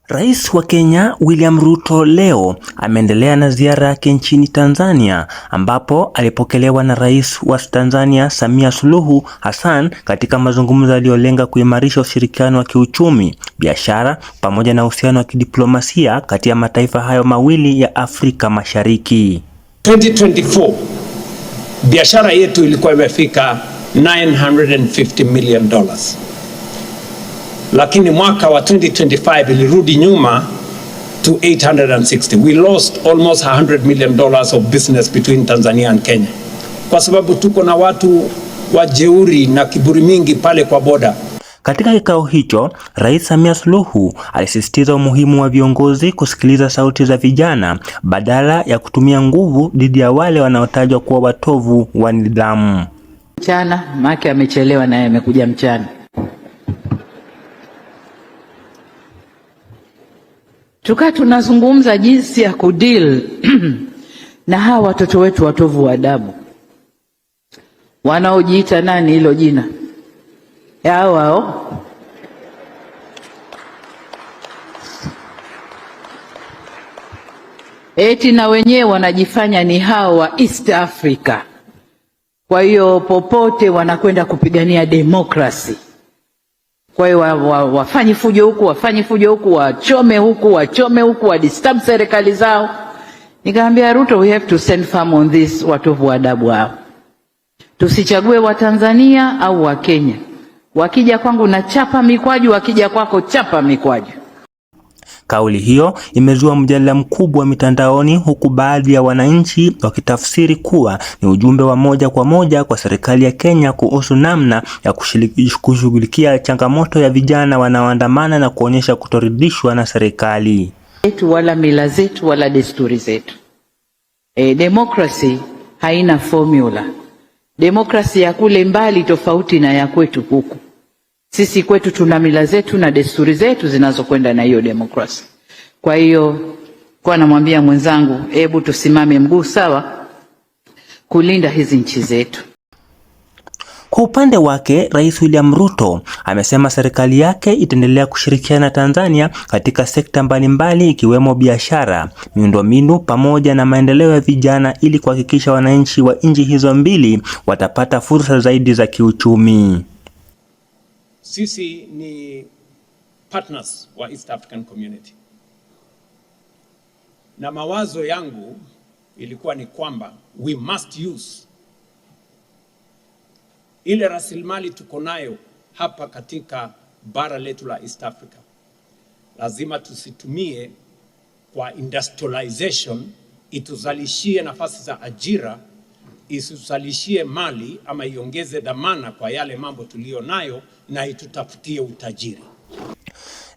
Rais wa Kenya William Ruto leo ameendelea na ziara yake nchini Tanzania ambapo alipokelewa na Rais wa Tanzania Samia Suluhu Hassan katika mazungumzo yaliyolenga kuimarisha ushirikiano wa kiuchumi, biashara pamoja na uhusiano wa kidiplomasia kati ya mataifa hayo mawili ya Afrika Mashariki. 2024 biashara yetu ilikuwa imefika $950 million. Lakini mwaka wa 2025 ilirudi nyuma to 860. We lost almost $100 million of business between Tanzania and Kenya. Kwa sababu tuko na watu wajeuri na kiburi mingi pale kwa boda. Katika kikao hicho, Rais Samia Suluhu alisisitiza umuhimu wa viongozi kusikiliza sauti za vijana badala ya kutumia nguvu dhidi ya wale wanaotajwa kuwa watovu wa nidhamu. Mchana, maki amechelewa naye amekuja mchana. Tunazungumza jinsi ya kudeal na hawa watoto wetu watovu wa adabu wanaojiita nani hilo jina hao eti na wenyewe wanajifanya ni hao wa East Africa. Kwa hiyo popote wanakwenda kupigania demokrasi. Kwa hiyo wafanye fujo huku, wachome huku, wadisturb serikali zao. Nikamwambia Ruto, we have to send firm on this, watovu adabu hao. Tusichague wa Tanzania au wa Kenya. Wakija kwangu na chapa mikwaju, wakija kwako chapa mikwaju. Kauli hiyo imezua mjadala mkubwa mitandaoni, huku baadhi ya wananchi wakitafsiri kuwa ni ujumbe wa moja kwa moja kwa serikali ya Kenya kuhusu namna ya kushughulikia changamoto ya vijana wanaoandamana na kuonyesha kutoridhishwa na serikali yetu wala mila zetu wala desturi zetu. Demokrasi haina formula. Demokrasi ya kule mbali tofauti na ya kwetu huku. Sisi kwetu tuna mila zetu na desturi zetu zinazokwenda na hiyo demokrasi. Kwa hiyo kwa namwambia mwenzangu, hebu tusimame mguu sawa kulinda hizi nchi zetu. Kwa upande wake, Rais William Ruto amesema serikali yake itaendelea kushirikiana na Tanzania katika sekta mbalimbali ikiwemo biashara, miundombinu pamoja na maendeleo ya vijana ili kuhakikisha wananchi wa nchi hizo mbili watapata fursa zaidi za kiuchumi. Sisi ni partners wa East African Community. Na mawazo yangu ilikuwa ni kwamba we must use ile rasilimali tuko nayo hapa katika bara letu la East Africa. Lazima tusitumie kwa industrialization ituzalishie nafasi za ajira, isuzalishie mali ama iongeze dhamana kwa yale mambo tulio nayo na itutafutie utajiri.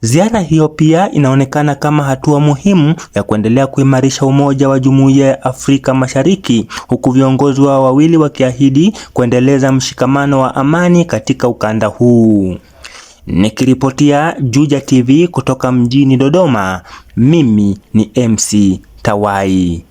Ziara hiyo pia inaonekana kama hatua muhimu ya kuendelea kuimarisha umoja wa Jumuiya ya Afrika Mashariki, huku viongozi wao wawili wakiahidi kuendeleza mshikamano wa amani katika ukanda huu. Nikiripotia Juja TV kutoka mjini Dodoma, mimi ni MC Tawai.